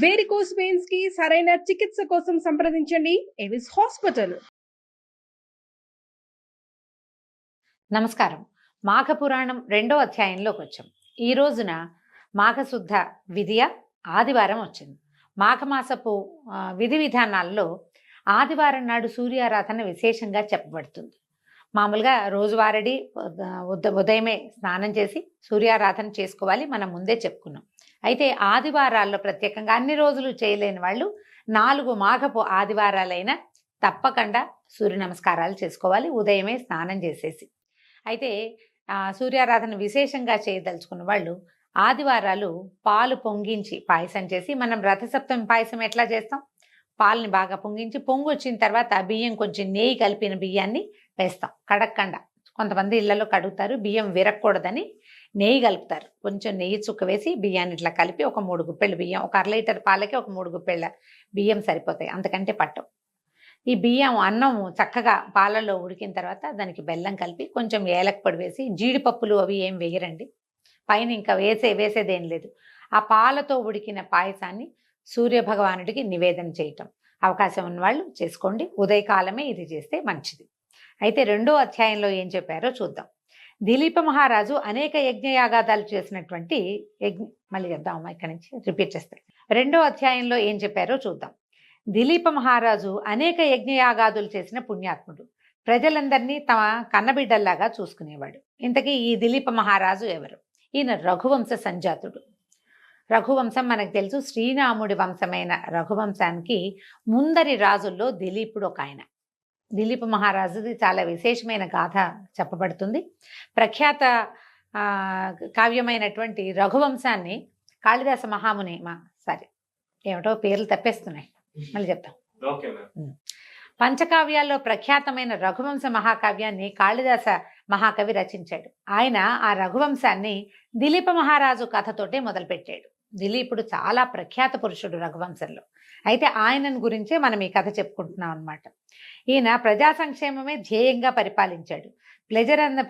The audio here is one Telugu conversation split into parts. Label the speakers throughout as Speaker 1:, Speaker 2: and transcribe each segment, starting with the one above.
Speaker 1: వేరికోస్ వెయిన్స్ కి సరైన చికిత్స కోసం సంప్రదించండి ఎవిస్ హాస్పిటల్.
Speaker 2: నమస్కారం. మాఘపురాణం 2వ అధ్యాయంలోకి వచ్చాం. ఈ రోజున మాఘశుద్ధ విధియ ఆదివారం వచ్చింది. మాఘమాసపు విధి విధానాల్లో ఆదివారం నాడు సూర్యారాధన విశేషంగా చెప్పబడుతుంది. మామూలుగా రోజువారీ ఉదయమే స్నానం చేసి సూర్యారాధన చేసుకోవాలి, మనం ముందే చెప్పుకున్నాం. అయితే ఆదివారాల్లో ప్రత్యేకంగా అన్ని రోజులు చేయలేని వాళ్ళు 4 మాఘపు ఆదివారాలైనా తప్పకుండా సూర్య నమస్కారాలు చేసుకోవాలి ఉదయమే స్నానం చేసేసి. అయితే సూర్యారాధన విశేషంగా చేయదలుచుకున్న వాళ్ళు ఆదివారాలు పాలు పొంగించి పాయసం చేసి, మనం రథసప్తమి పాయసం ఎట్లా చేస్తాం, పాలని బాగా పొంగించి పొంగు వచ్చిన తర్వాత బియ్యం కొంచెం నెయ్యి కలిపిన బియ్యాన్ని వేస్తాం. కడక్కండా కొంతమంది ఇళ్లలో కడుగుతారు, బియ్యం విరగకూడదని నెయ్యి కలుపుతారు. కొంచెం నెయ్యి చుక్క వేసి బియ్యాన్ని ఇట్లా కలిపి ఒక 3 గుప్పెళ్ళ బియ్యం, ఒక 1/2 లీటర్ పాలకి ఒక 3 గుప్పెళ్ళ బియ్యం సరిపోతాయి, అంతకంటే పట్టవు. ఈ బియ్యం అన్నం చక్కగా పాలలో ఉడికిన తర్వాత దానికి బెల్లం కలిపి కొంచెం ఏలక పొడి వేసి, జీడిపప్పులు అవి ఏం వేయరండి, పైన ఇంకా వేసేదేం లేదు. ఆ పాలతో ఉడికిన పాయసాన్ని సూర్యభగవానుడికి నివేదన చేయటం అవకాశం ఉన్నవాళ్ళు చేసుకోండి. ఉదయకాలమే ఇది చేస్తే మంచిది. అయితే 2వ అధ్యాయంలో ఏం చెప్పారో చూద్దాం. దిలీప మహారాజు అనేక యజ్ఞయాగాదాలు చేసినటువంటి మళ్ళీ చెప్దామమ్మా, ఇక్కడి నుంచి రిపీట్ చేస్తే 2వ అధ్యాయంలో ఏం చెప్పారో చూద్దాం. దిలీప మహారాజు అనేక యజ్ఞయాగాదులు చేసిన పుణ్యాత్ముడు, ప్రజలందరినీ తమ కన్నబిడ్డల్లాగా చూసుకునేవాడు. ఇంతకీ ఈ దిలీప మహారాజు ఎవరు? ఈయన రఘువంశ సంజాతుడు. రఘువంశం మనకు తెలుసు, శ్రీరాముడి వంశమైన రఘువంశానికి ముందరి రాజుల్లో దిలీపుడు ఒక ఆయన. దిలీప మహారాజుది చాలా విశేషమైన గాథ చెప్పబడుతుంది. ప్రఖ్యాత కావ్యమైనటువంటి రఘువంశాన్ని కాళిదాస మహాముని ఏమిటో పేర్లు తప్పేస్తున్నాయి, మళ్ళీ చెప్తాం. పంచకావ్యాల్లో ప్రఖ్యాతమైన రఘువంశ మహాకావ్యాన్ని కాళిదాస మహాకవి రచించాడు. ఆయన ఆ రఘువంశాన్ని దిలీప మహారాజు కథతోటే మొదలుపెట్టాడు. దిలీపుడు చాలా ప్రఖ్యాత పురుషుడు రఘువంశంలో. అయితే ఆయనను గురించే మనం ఈ కథ చెప్పుకుంటున్నాం అన్నమాట. ఈయన ప్రజా సంక్షేమమే ధ్యేయంగా పరిపాలించాడు.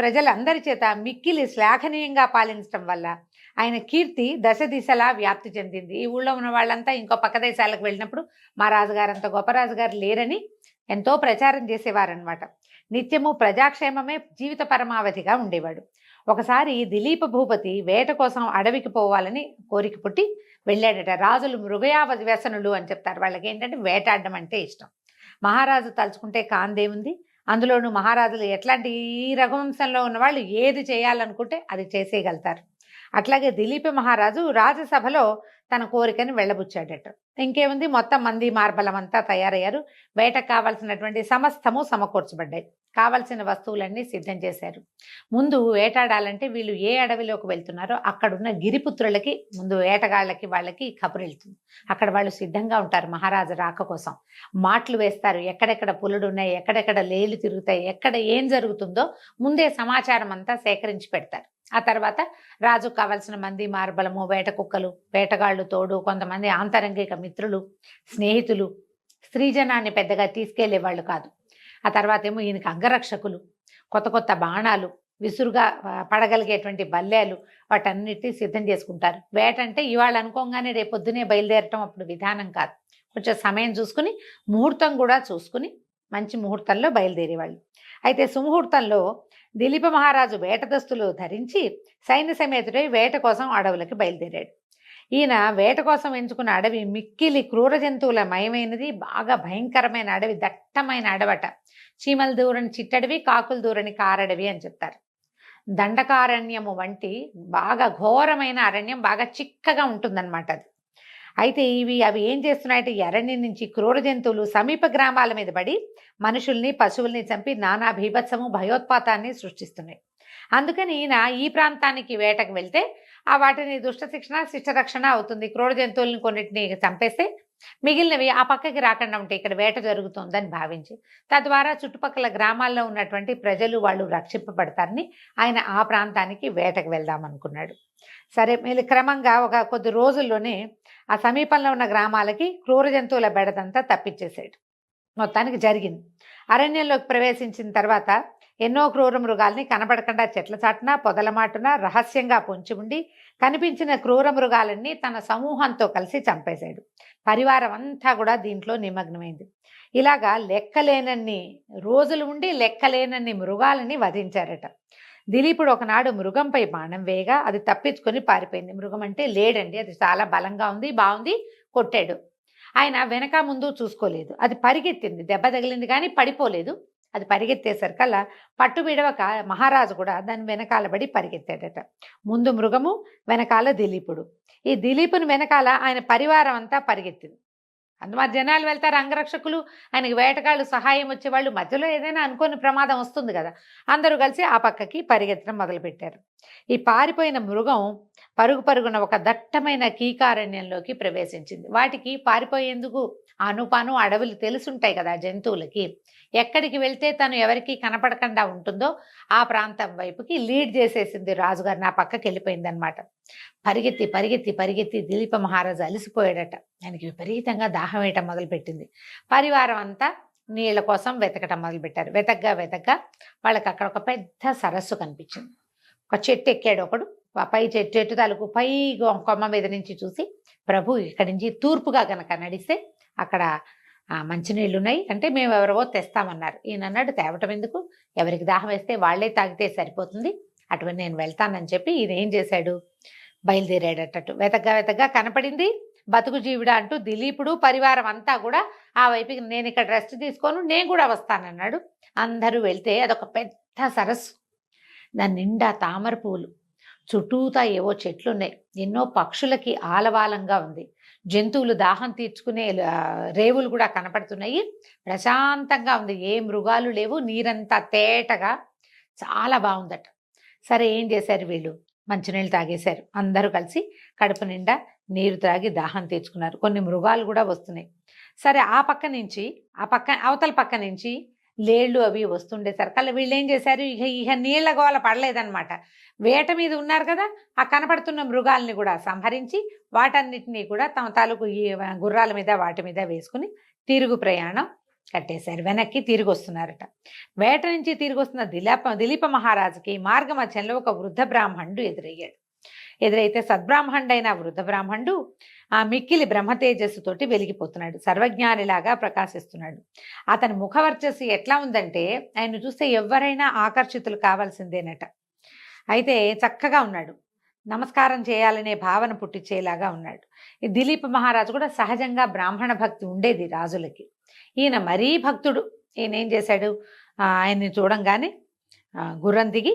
Speaker 2: ప్రజలందరి చేత మిక్కిలి శ్లాఘనీయంగా పాలించడం వల్ల ఆయన కీర్తి దశ దిశలా వ్యాప్తి చెందింది. ఈ ఊళ్ళో ఉన్న వాళ్ళంతా ఇంకో పక్క దేశాలకు వెళ్ళినప్పుడు మా రాజుగారంత గొప్ప రాజుగారు లేరని ఎంతో ప్రచారం చేసేవారనమాట. నిత్యము ప్రజాక్షేమమే జీవిత పరమావధిగా ఉండేవాడు. ఒకసారి దిలీప భూపతి వేట కోసం అడవికి పోవాలని కోరిక పుట్టి వెళ్ళాడట. రాజులు మృగయావ వ్యసనులు అని చెప్తారు, వాళ్ళకి ఏంటంటే వేటాడడం అంటే ఇష్టం. మహారాజు తలుచుకుంటే కాందేముంది, అందులోనూ మహారాజులు ఎట్లాంటి ఈ రఘువంశంలో ఉన్న వాళ్ళు ఏది చేయాలనుకుంటే అది చేసేయగలుగుతారు. అట్లాగే దిలీప మహారాజు రాజసభలో తన కోరికని వెళ్ళబుచ్చాడట. ఇంకేముంది, మొత్తం మంది మార్బలం అంతా తయారయ్యారు. వేటకు కావాల్సినటువంటి సమస్తము సమకూర్చబడ్డాయి. కావలసిన వస్తువులన్నీ సిద్ధం చేశారు. ముందు వేటాడాలంటే వీళ్ళు ఏ అడవిలోకి వెళ్తున్నారో అక్కడున్న గిరిపుత్రులకి ముందు వేటగాళ్ళకి వాళ్ళకి కబురు వెళ్తుంది. అక్కడ వాళ్ళు సిద్ధంగా ఉంటారు మహారాజు రాక కోసం. మాటలు వేస్తారు, ఎక్కడెక్కడ పులుడు ఉన్నాయి, ఎక్కడెక్కడ లేళ్ళు తిరుగుతాయి, ఎక్కడ ఏం జరుగుతుందో ముందే సమాచారం అంతా సేకరించి పెడతారు. ఆ తర్వాత రాజుకు కావలసిన మంది మార్బలము, వేట కుక్కలు, వేటగాళ్ళు తోడు, కొంతమంది ఆంతరంగిక మిత్రులు, స్నేహితులు, స్త్రీజనాన్ని పెద్దగా తీసుకెళ్లేవాళ్ళు కాదు. ఆ తర్వాత ఏమో ఈయనకి అంగరక్షకులు, కొత్త కొత్త బాణాలు, విసురుగా పడగలిగేటువంటి బల్లేలు, వాటన్నిటినీ సిద్ధం చేసుకుంటారు. వేట అంటే ఇవాళ అనుకోగానే రేపొద్దునే బయలుదేరటం అప్పుడు విధానం కాదు. కొంచెం సమయం చూసుకుని, ముహూర్తం కూడా చూసుకుని మంచి ముహూర్తంలో బయలుదేరేవాళ్ళు. అయితే సుముహూర్తంలో దిలీప మహారాజు వేట దస్తులు ధరించి సైన్య సమేతుడై వేట కోసం అడవులకి బయలుదేరాడు. ఈయన వేట కోసం ఎంచుకున్న అడవి మిక్కిలి క్రూర జంతువుల మయమైనది, బాగా భయంకరమైన అడవి, దట్టమైన అడవట. చీమల దూరని చిట్టడవి, కాకులు దూరని కారడవి అని చెప్తారు. దండకారణ్యము వంటి బాగా ఘోరమైన అరణ్యం, బాగా చిక్కగా ఉంటుందన్నమాట అది. అయితే అవి ఏం చేస్తున్నాయంటే ఈ అరణ్యం నుంచి క్రూర జంతువులు సమీప గ్రామాల మీద పడి మనుషుల్ని పశువుల్ని చంపి నానా భీభత్సము భయోత్పాతాన్ని సృష్టిస్తున్నాయి. అందుకని ఈయన ఈ ప్రాంతానికి వేటకు వెళ్తే ఆ వాటిని దుష్ట శిక్షణ శిష్ట రక్షణ అవుతుంది. క్రూర జంతువులను కొన్నిటిని చంపేస్తే మిగిలినవి ఆ పక్కకి రాకుండా ఉంటే ఇక్కడ వేట జరుగుతుందని భావించి తద్వారా చుట్టుపక్కల గ్రామాల్లో ఉన్నటువంటి ప్రజలు వాళ్ళు రక్షింపబడతారని ఆయన ఆ ప్రాంతానికి వేటకు వెళ్దామనుకున్నాడు. సరే, మళ్ళీ క్రమంగా ఒక కొద్ది రోజుల్లోనే ఆ సమీపంలో ఉన్న గ్రామాలకి క్రూర జంతువుల బెడదంతా తప్పించేసాడు. మొత్తానికి జరిగింది. అరణ్యంలోకి ప్రవేశించిన తర్వాత ఎన్నో క్రూర మృగాల్ని కనబడకుండా చెట్ల చాటున పొదల మాటున రహస్యంగా పొంచి ఉండి కనిపించిన క్రూర మృగాలన్నీ తన సమూహంతో కలిసి చంపేశాడు. పరివారం అంతా కూడా దీంట్లో నిమగ్నమైంది. ఇలాగా లెక్కలేనన్ని రోజులు ఉండి లెక్కలేనన్ని మృగాలని వధించారట. దిలీపుడు ఒకనాడు మృగంపై బాణం వేయగా అది తప్పించుకొని పారిపోయింది. మృగం అంటే లేడండి, అది చాలా బలంగా ఉంది, బాగుంది, కొట్టాడు. ఆయన వెనక ముందు చూసుకోలేదు, అది పరిగెత్తింది, దెబ్బ తగిలింది కానీ పడిపోలేదు. అది పరిగెత్తేసరికల్లా పట్టు విడవక మహారాజు కూడా దాని వెనకాల పడి పరిగెత్తాడట. ముందు మృగము, వెనకాల దిలీపుడు. ఈ దిలీపుని వెనకాల ఆయన పరివారం అంతా పరిగెత్తింది. అందుమారి జనాలు వెళ్తారు, అంగరక్షకులు, ఆయనకి వేటగాళ్ళు సహాయం వచ్చేవాళ్ళు, మధ్యలో ఏదైనా అనుకోని ప్రమాదం వస్తుంది కదా, అందరూ కలిసి ఆ పక్కకి పరిగెత్తడం మొదలుపెట్టారు. ఈ పారిపోయిన మృగం పరుగు పరుగున ఒక దట్టమైన కీకారణ్యంలోకి ప్రవేశించింది. వాటికి పారిపోయేందుకు అనుపాను అడవులు తెలుసుంటాయి కదా జంతువులకి. ఎక్కడికి వెళ్తే తను ఎవరికి కనపడకుండా ఉంటుందో ఆ ప్రాంతం వైపుకి లీడ్ చేసేసింది రాజుగారిని, ఆ పక్కకి వెళ్ళిపోయింది అనమాట. పరిగెత్తి పరిగెత్తి పరిగెత్తి దిలీప మహారాజు అలసిపోయాడట. ఆయనకి విపరీతంగా దాహం వేయటం మొదలుపెట్టింది. పరివారం అంతా నీళ్ల కోసం వెతకటం మొదలుపెట్టారు. వెతగ్గా వాళ్ళకి అక్కడ ఒక పెద్ద సరస్సు కనిపించింది. ఒక చెట్టు ఎక్కాడు ఒకడు, పై చెట్టు తాలూకు పై కొమ్మ మీద నుంచి చూసి, ప్రభు ఇక్కడి నుంచి తూర్పుగా గనక నడిస్తే అక్కడ మంచినీళ్ళు ఉన్నాయి అంటే మేము ఎవరో తెస్తామన్నారు. ఈయన అన్నాడు, తేవటం ఎందుకు, ఎవరికి దాహం వేస్తే వాళ్లే తాగితే సరిపోతుంది, అటువంటి నేను వెళ్తానని చెప్పి ఈయన ఏం చేశాడు, బయలుదేరాడటట్టు. వెతగ్గా కనపడింది. బతుకు జీవుడా అంటూ దిలీపుడు పరివారం అంతా కూడా ఆ వైపుకి, నేను ఇక్కడ రెస్ట్ తీసుకోను, నేను కూడా వస్తానన్నాడు. అందరూ వెళ్తే అదొక పెద్ద సరస్సు, దాని నిండా తామర పువ్వులు, చుట్టూతా ఏవో చెట్లున్నాయి, ఎన్నో పక్షులకి ఆలవాలంగా ఉంది, జంతువులు దాహం తీర్చుకునే రేవులు కూడా కనపడుతున్నాయి, ప్రశాంతంగా ఉంది, ఏ మృగాలు లేవు, నీరంతా తేటగా చాలా బాగుందట. సరే ఏం చేశారు వీళ్ళు, మంచినీళ్ళు తాగేశారు. అందరూ కలిసి కడుపు నిండా నీరు తాగి దాహం తీర్చుకున్నారు. కొన్ని మృగాలు కూడా వస్తున్నాయి. సరే ఆ పక్క నుంచి అవతల పక్క నుంచి లేళ్ళు అవి వస్తుండేసరికి వీళ్ళు ఏం చేశారు, ఇక నీళ్ల గోల పడలేదన్నమాట. వేట మీద ఉన్నారు కదా, ఆ కనపడుతున్న మృగాల్ని కూడా సంహరించి వాటన్నిటినీ కూడా తమ తాలూకు ఈ గుర్రాల మీద వాటి మీద వేసుకుని తిరుగు ప్రయాణం కట్టేశారు. వెనక్కి తిరిగి వస్తున్నారట. వేట నుంచి తిరిగి వస్తున్న దిలీప మహారాజుకి మార్గ మధ్యంలో ఒక వృద్ధ బ్రాహ్మణుడు ఎదురయ్యాడు. ఎదురైతే సద్బ్రాహ్మణుడైన వృద్ధ బ్రాహ్మణుడు ఆ మిక్కిలి బ్రహ్మతేజస్సుతోటి వెలిగిపోతున్నాడు, సర్వజ్ఞానిలాగా ప్రకాశిస్తున్నాడు. అతని ముఖవర్చస్సు ఎట్లా ఉందంటే ఆయన చూస్తే ఎవరైనా ఆకర్షితులు కావాల్సిందేనట. అయితే చక్కగా ఉన్నాడు, నమస్కారం చేయాలనే భావన పుట్టించేలాగా ఉన్నాడు. ఈ దిలీప మహారాజు కూడా సహజంగా బ్రాహ్మణ భక్తి ఉండేది రాజులకి. ఈయన మరీ భక్తుడు. ఈయన ఏం చేశాడు, ఆయన్ని చూడంగానే గుర్రం దిగి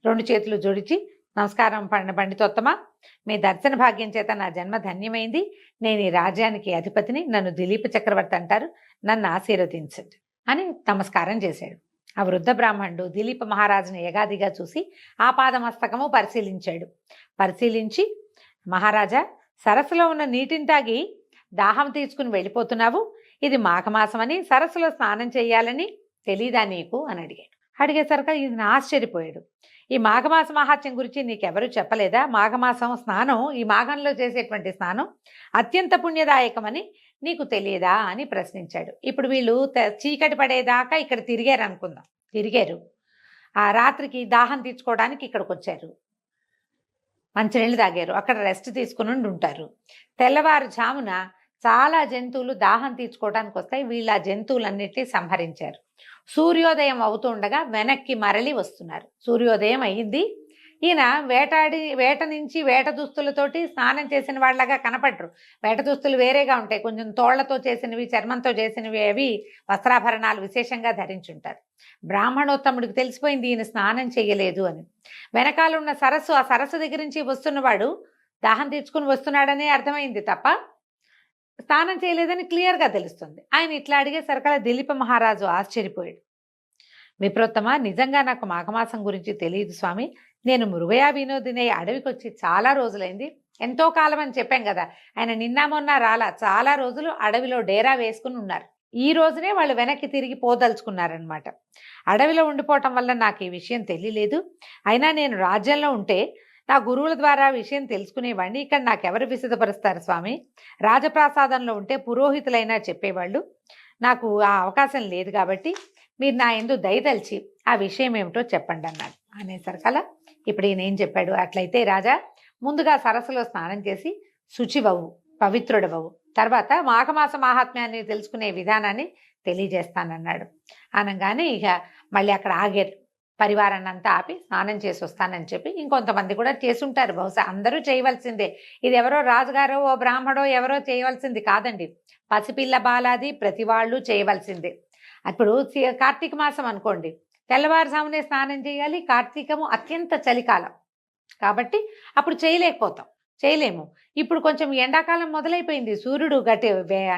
Speaker 2: 2 చేతులు జోడించి, నమస్కారం పండితోత్తమా, మీ దర్శన భాగ్యం చేత నా జన్మ ధన్యమైంది, నేను ఈ రాజ్యానికి అధిపతిని, నన్ను దిలీప చక్రవర్తి అంటారు, నన్ను ఆశీర్వదించండి అని నమస్కారం చేశాడు. ఆ వృద్ధ బ్రాహ్మణుడు దిలీప మహారాజుని ఎగాదిగా చూసి ఆ పాదమస్తకము పరిశీలించి, మహారాజా, సరస్సులో ఉన్న నీటిని తాగి దాహం తీర్చుకుని వెళ్ళిపోతున్నావు, ఇది మాఘమాసం, సరస్సులో స్నానం చేయాలని తెలీదా నీకు అని అడిగాడు. అడిగేసరికి ఇది ఆశ్చర్యపోయాడు. ఈ మాఘమాస మహాత్యం గురించి నీకెవరు చెప్పలేదా, మాఘమాసం స్నానం, ఈ మాఘంలో చేసేటువంటి స్నానం అత్యంత పుణ్యదాయకమని నీకు తెలియదా అని ప్రశ్నించాడు. ఇప్పుడు వీళ్ళు చీకటి పడేదాకా ఇక్కడ తిరిగారు అనుకుందాం, తిరిగారు, ఆ రాత్రికి దాహం తీర్చుకోవడానికి ఇక్కడికి వచ్చారు, మంచినీళ్ళు తాగారు, అక్కడ రెస్ట్ తీసుకుని ఉంటారు. తెల్లవారుజామున చాలా జంతువులు దాహం తీర్చుకోవడానికి వస్తాయి, వీళ్ళు ఆ జంతువులన్నిటినీ సంహరించారు. సూర్యోదయం అవుతుండగా వెనక్కి మరలి వస్తున్నారు. సూర్యోదయం అయ్యింది. ఈయన వేట నుంచి వేట దుస్తులతోటి స్నానం చేసిన వాళ్ళగా కనపడరు. వేట దుస్తులు వేరేగా ఉంటాయి, కొంచెం తోళ్లతో చేసినవి, చర్మంతో చేసినవి, అవి వస్త్రాభరణాలు విశేషంగా ధరించుంటారు. బ్రాహ్మణోత్తముడికి తెలిసిపోయింది ఈయన స్నానం చేయలేదు అని. వెనకాలన్న సరస్సు, ఆ సరస్సు దగ్గర నుంచి వస్తున్నవాడు దాహం తీర్చుకుని వస్తున్నాడనే అర్థమైంది తప్ప స్నానం చేయలేదని క్లియర్గా తెలుస్తుంది. ఆయన ఇట్లా అడిగేసరికల్లా దిలీప మహారాజు ఆశ్చర్యపోయాడు. విప్రోత్తమ, నిజంగా నాకు మాఘమాసం గురించి తెలియదు స్వామి, నేను మృగయా వినోదిని అడవికి వచ్చి చాలా రోజులైంది, ఎంతో కాలం అని చెప్పాం కదా, ఆయన నిన్న మొన్న రాలా, చాలా రోజులు అడవిలో డేరా వేసుకుని ఉన్నారు. ఈ రోజునే వాళ్ళు వెనక్కి తిరిగి పోదలుచుకున్నారనమాట. అడవిలో ఉండిపోవటం వల్ల నాకు ఈ విషయం తెలియలేదు. అయినా నేను రాజ్యంలో ఉంటే నా గురువుల ద్వారా విషయం తెలుసుకునేవాడిని, ఇక్కడ నాకెవరు విశదపరుస్తారు స్వామి, రాజప్రాసాదంలో ఉంటే పురోహితులైనా చెప్పేవాళ్ళు, నాకు ఆ అవకాశం లేదు కాబట్టి మీరు నా యందు దయతలిచి ఆ విషయం ఏమిటో చెప్పండి అన్నాడు. అనేసరికల్లా ఇప్పుడు ఈయన ఏం చెప్పాడు, అట్లయితే రాజా ముందుగా సరస్సులో స్నానం చేసి శుచివవు, పవిత్రుడవవు, తర్వాత మాఘమాస మాహాత్మ్యాన్ని తెలుసుకునే విధానాన్ని తెలియజేస్తానన్నాడు. అనగానే ఇక మళ్ళీ అక్కడ ఆగారు. పరివారాన్ని అంతా ఆపి స్నానం చేసి వస్తానని చెప్పి ఇంకొంతమంది కూడా చేసుంటారు, బహుశా అందరూ చేయవలసిందే. ఇది ఎవరో రాజుగారో ఓ బ్రాహ్మడో ఎవరో చేయవలసింది కాదండి, పసిపిల్ల బాలాది ప్రతి వాళ్ళు చేయవలసిందే. ఇప్పుడు కార్తీక మాసం అనుకోండి, తెల్లవారుజామునే స్నానం చేయాలి. కార్తీకము అత్యంత చలికాలం కాబట్టి అప్పుడు చేయలేము. ఇప్పుడు కొంచెం ఎండాకాలం మొదలైపోయింది, సూర్యుడు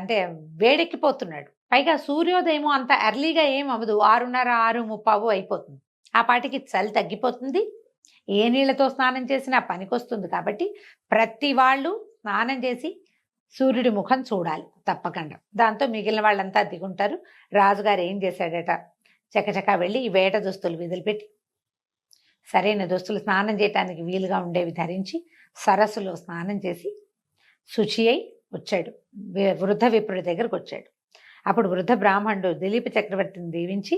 Speaker 2: అంటే వేడెక్కిపోతున్నాడు. పైగా సూర్యోదయం అంత ఎర్లీగా ఏం అవ్వదు, 6:30 6:30 అయిపోతుంది. ఆ పాటికి చలి తగ్గిపోతుంది, ఏ నీళ్లతో స్నానం చేసినా పనికొస్తుంది. కాబట్టి ప్రతి వాళ్ళు స్నానం చేసి సూర్యుడి ముఖం చూడాలి తప్పకుండా. దాంతో మిగిలిన వాళ్ళంతా దిగుంటారు. రాజుగారు ఏం చేశాడట, చకచకా వెళ్ళి ఈ వేట దుస్తులు విదిలిపెట్టి సరైన దుస్తులు స్నానం చేయటానికి వీలుగా ఉండేవి ధరించి సరస్సులో స్నానం చేసి శుచి అయి వచ్చాడు. వృద్ధ విప్రుడి దగ్గరకు వచ్చాడు. అప్పుడు వృద్ధ బ్రాహ్మణుడు దిలీప చక్రవర్తిని దీవించి,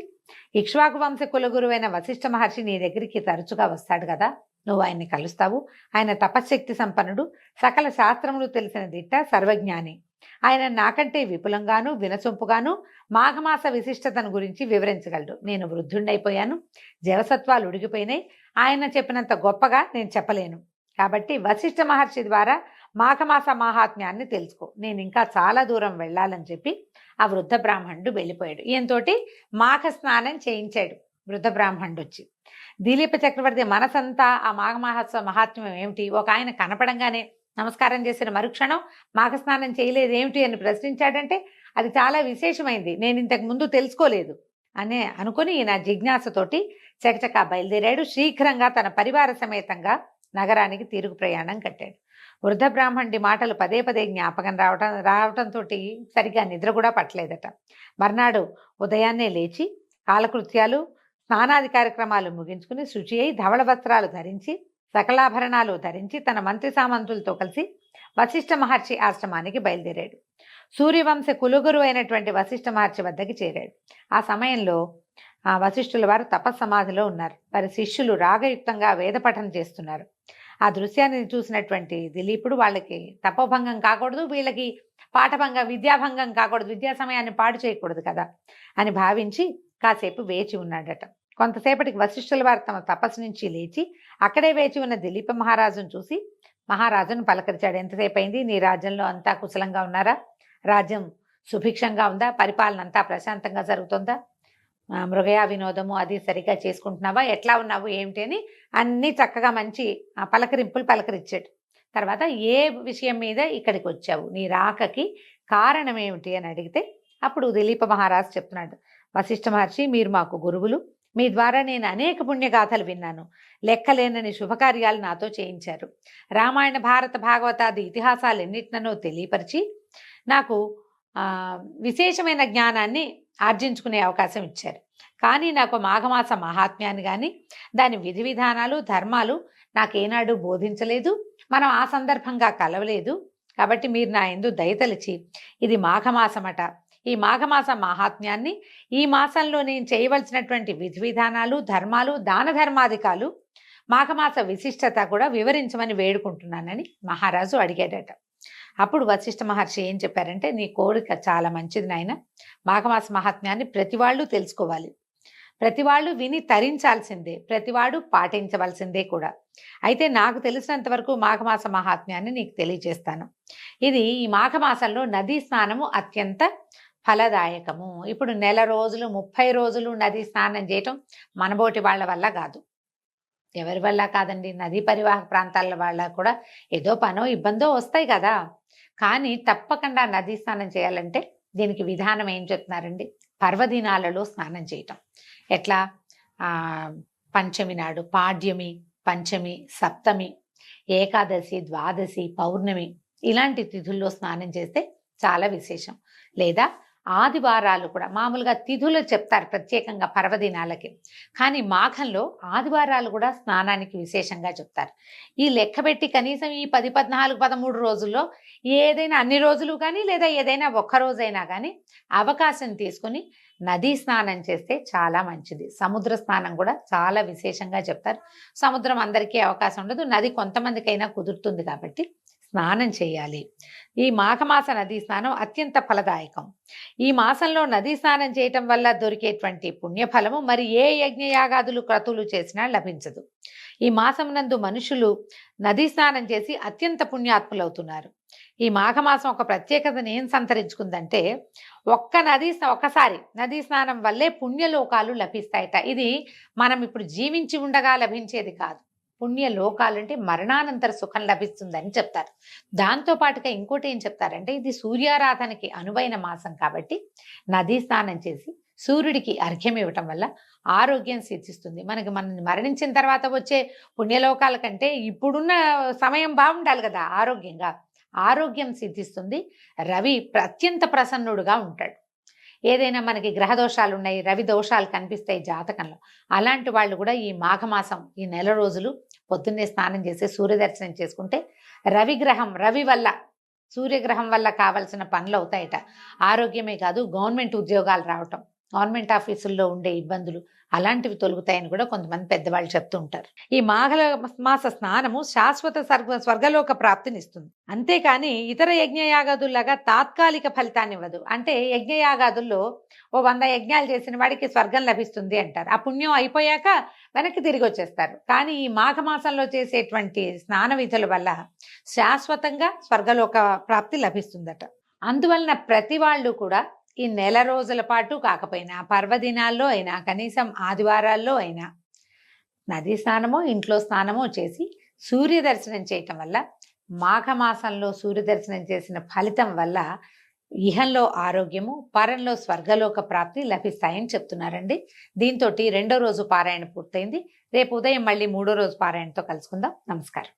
Speaker 2: ఇక్ష్వాకు వంశ కులగురువైన వశిష్ఠ మహర్షి నీ దగ్గరికి తరచుగా వస్తాడు కదా, నువ్వు ఆయన్ని కలుస్తావు. ఆయన తపశ్శక్తి సంపన్నుడు, సకల శాస్త్రములు తెలిసిన దిట్ట, సర్వజ్ఞాని. ఆయన నాకంటే విపులంగాను వినసొంపుగాను మాఘమాస విశిష్టతను గురించి వివరించగలడు. నేను వృద్ధుండైపోయాను, జవసత్వాలు ఉడిగిపోయినాయి, ఆయన చెప్పినంత గొప్పగా నేను చెప్పలేను. కాబట్టి వశిష్ఠ మహర్షి ద్వారా మాఘమాస మాహాత్మ్యాన్ని తెలుసుకో, నేను ఇంకా చాలా దూరం వెళ్ళాలని చెప్పి ఆ వృద్ధ బ్రాహ్మణుడు వెళ్ళిపోయాడు. ఈయనతోటి మాఘ స్నానం చేయించాడు వృద్ధ బ్రాహ్మణుడు వచ్చి. దిలీప చక్రవర్తి మనసంతా ఆ మాఘమాస మహాత్మ్యం ఏమిటి, ఒక ఆయన కనపడంగానే నమస్కారం చేసిన మరుక్షణం మాఘస్నానం చేయలేదు ఏమిటి అని ప్రశ్నించాడంటే అది చాలా విశేషమైంది, నేను ఇంతకు ముందు తెలుసుకోలేదు అనే అనుకుని ఈయన జిజ్ఞాసతోటి చకచకా బయలుదేరాడు. శీఘ్రంగా తన పరివార సమేతంగా నగరానికి తిరుగు ప్రయాణం కట్టాడు. వృద్ధ బ్రాహ్మణుడి మాటలు పదే పదే జ్ఞాపకం రావటంతో సరిగ్గా నిద్ర కూడా పట్టలేదట. మర్నాడు ఉదయాన్నే లేచి కాలకృత్యాలు స్నానాది కార్యక్రమాలు ముగించుకుని శుచి అయి ధవళ వస్త్రాలు ధరించి సకలాభరణాలు ధరించి తన మంత్రి సామంతులతో కలిసి వశిష్ఠ మహర్షి ఆశ్రమానికి బయలుదేరాడు. సూర్యవంశ కులగురు అయినటువంటి వశిష్ఠ మహర్షి వద్దకి చేరాడు. ఆ సమయంలో ఆ వశిష్ఠుల వారు తపస్సమాధిలో ఉన్నారు. వారి శిష్యులు రాగయుక్తంగా వేద పఠనం చేస్తున్నారు. ఆ దృశ్యాన్ని చూసినటువంటి దిలీపుడు వాళ్ళకి తపోభంగం కాకూడదు, వీళ్ళకి పాఠభంగం విద్యాభంగం కాకూడదు, విద్యా సమయాన్ని పాడు చేయకూడదు కదా అని భావించి కాసేపు వేచి ఉన్నాడట. కొంతసేపటికి వశిష్ఠుల వారు తమ తపస్సు నుంచి లేచి అక్కడే వేచి ఉన్న దిలీప మహారాజును చూసి మహారాజును పలకరించాడు. ఎంతసేపు అయింది, నీ రాజ్యంలో అంతా కుశలంగా ఉన్నారా, రాజ్యం సుభిక్షంగా ఉందా, పరిపాలన అంతా ప్రశాంతంగా జరుగుతుందా, మృగయా వినోదము అది సరిగా చేసుకుంటున్నావా, ఎట్లా ఉన్నావు ఏమిటి అని అన్నీ చక్కగా మంచి పలకరింపులు పలకరించాడు. తర్వాత ఏ విషయం మీద ఇక్కడికి వచ్చావు, నీ రాకకి కారణం ఏమిటి అని అడిగితే అప్పుడు దిలీప మహారాజు చెప్తున్నాడు, వశిష్ఠ మహర్షి మీరు మాకు గురువులు, మీ ద్వారా నేను అనేక పుణ్యగాథలు విన్నాను, లెక్కలేనని శుభకార్యాలు నాతో చేయించారు, రామాయణ భారత భాగవతాది ఇతిహాసాలు ఎన్నిటినో తెలియపరిచి నాకు విశేషమైన జ్ఞానాన్ని ఆర్జించుకునే అవకాశం ఇచ్చారు. కానీ నాకు మాఘమాస మహాత్మ్యాన్ని కానీ దాని విధి విధానాలు ధర్మాలు నాకేనాడు బోధించలేదు, మనం ఆ సందర్భంగా కలవలేదు. కాబట్టి మీరు నా యందు దయతలిచి ఇది మాఘమాసమట, ఈ మాఘమాస మహాత్మ్యాన్ని, ఈ మాసంలో నేను చేయవలసినటువంటి విధి విధానాలు ధర్మాలు దాన ధర్మాధికాలు మాఘమాస విశిష్టత కూడా వివరించమని వేడుకుంటున్నానని మహారాజు అడిగాడట. అప్పుడు వశిష్ఠ మహర్షి ఏం చెప్పారంటే, నీ కోరిక చాలా మంచిది నాయన, మాఘమాస మహాత్మ్యాన్ని ప్రతి వాళ్ళు తెలుసుకోవాలి, ప్రతి వాళ్ళు విని తరించాల్సిందే, ప్రతివాడు పాటించవలసిందే కూడా. అయితే నాకు తెలిసినంత వరకు మాఘమాస మహాత్మ్యాన్ని నీకు తెలియజేస్తాను. ఇది ఈ మాఘమాసంలో నదీ స్నానము అత్యంత ఫలదాయకము. ఇప్పుడు నెల రోజులు 30 రోజులు నదీ స్నానం చేయటం మనబోటి వాళ్ళ వల్ల కాదు, ఎవరి వల్ల కాదండి, నదీ పరివాహక ప్రాంతాల వాళ్ళ కూడా ఏదో పనో ఇబ్బందో వస్తాయి కదా. కానీ తప్పకుండా నదీ స్నానం చేయాలంటే దీనికి విధానం ఏం చెప్తున్నారండి, పర్వదినాలలో స్నానం చేయటం. ఎట్లా, పంచమి నాడు, పాడ్యమి, పంచమి, సప్తమి, ఏకాదశి, ద్వాదశి, పౌర్ణమి ఇలాంటి తిథుల్లో స్నానం చేస్తే చాలా విశేషం. లేదా ఆదివారాలు కూడా, మామూలుగా తిథులు చెప్తారు ప్రత్యేకంగా పర్వదినాలకి, కానీ మాఘంలో ఆదివారాలు కూడా స్నానానికి విశేషంగా చెప్తారు. ఈ లెక్కబెట్టి కనీసం ఈ 10, 14, 13 రోజుల్లో ఏదైనా అన్ని రోజులు కానీ లేదా ఏదైనా ఒక్క రోజైనా కానీ అవకాశం తీసుకుని నదీ స్నానం చేస్తే చాలా మంచిది. సముద్ర స్నానం కూడా చాలా విశేషంగా చెప్తారు. సముద్రం అందరికీ అవకాశం ఉండదు. నది కొంతమందికైనా కుదురుతుంది కాబట్టి స్నానం చేయాలి. ఈ మాఘమాస నదీ స్నానం అత్యంత ఫలదాయకం. ఈ మాసంలో నదీ స్నానం చేయటం వల్ల దొరికేటువంటి పుణ్యఫలము మరి ఏ యజ్ఞయాగాదులు క్రతువులు చేసినా లభించదు. ఈ మాసం నందు మనుషులు నదీ స్నానం చేసి అత్యంత పుణ్యాత్ములవుతున్నారు. ఈ మాఘమాసం ఒక ప్రత్యేకతను ఏం సంతరించుకుందంటే ఒక్కసారి నదీ స్నానం వల్లే పుణ్యలోకాలు లభిస్తాయట. ఇది మనం ఇప్పుడు జీవించి ఉండగా లభించేది కాదు. పుణ్యలోకాలు అంటే మరణానంతర సుఖం లభిస్తుందని చెప్తారు. దాంతో పాటుగా ఇంకోటి ఏం చెప్తారంటే ఇది సూర్యారాధనకి అనువైన మాసం కాబట్టి నదీ స్నానం చేసి సూర్యుడికి అర్ఘ్యం ఇవ్వటం వల్ల ఆరోగ్యం సిద్ధిస్తుంది. మనం మరణించిన తర్వాత వచ్చే పుణ్యలోకాల కంటే ఇప్పుడున్న సమయం బాగుండాలి కదా, ఆరోగ్యం సిద్ధిస్తుంది. రవి అత్యంత ప్రసన్నుడుగా ఉంటాడు. ఏదైనా మనకి గ్రహ దోషాలు ఉన్నాయి, రవి దోషాలు కనిపిస్తాయి జాతకంలో, అలాంటి వాళ్ళు కూడా ఈ మాఘమాసం ఈ నెల రోజులు పొద్దున్నే స్నానం చేసి సూర్యదర్శనం చేసుకుంటే రవి వల్ల సూర్యగ్రహం వల్ల కావలసిన పనులు అవుతాయట. ఆరోగ్యమే కాదు, గవర్నమెంట్ ఉద్యోగాలు రావటం, గవర్నమెంట్ ఆఫీసుల్లో ఉండే ఇబ్బందులు అలాంటివి తొలుగుతాయని కూడా కొంతమంది పెద్దవాళ్ళు చెప్తూ ఉంటారు. ఈ మాఘమాస స్నానము శాశ్వత స్వర్గలోక ప్రాప్తినిస్తుంది. అంతేకాని ఇతర యజ్ఞయాగాదుల్లాగా తాత్కాలిక ఫలితాన్ని ఇవ్వదు. అంటే యజ్ఞయాగాదుల్లో 100 యజ్ఞాలు చేసిన వాడికి స్వర్గం లభిస్తుంది అంటారు. ఆ పుణ్యం అయిపోయాక వెనక్కి తిరిగి వచ్చేస్తారు. కానీ ఈ మాఘమాసంలో చేసేటువంటి స్నాన విధుల వల్ల శాశ్వతంగా స్వర్గలోక ప్రాప్తి లభిస్తుందట. అందువలన ప్రతి వాళ్ళు కూడా ఈ నెల రోజుల పాటు కాకపోయినా పర్వదినాల్లో అయినా కనీసం ఆదివారాల్లో అయినా నదీ స్నానమో ఇంట్లో స్నానమో చేసి సూర్య దర్శనం చేయటం వల్ల మాఘమాసంలో సూర్య దర్శనం చేసిన ఫలితం వల్ల ఇహంలో ఆరోగ్యము, పరంలో స్వర్గలోక ప్రాప్తి లభిస్తాయని చెప్తున్నారండి. దీంతో 2వ రోజు పారాయణ పూర్తయింది. రేపు ఉదయం మళ్ళీ 3వ రోజు పారాయణతో కలుసుకుందాం. నమస్కారం.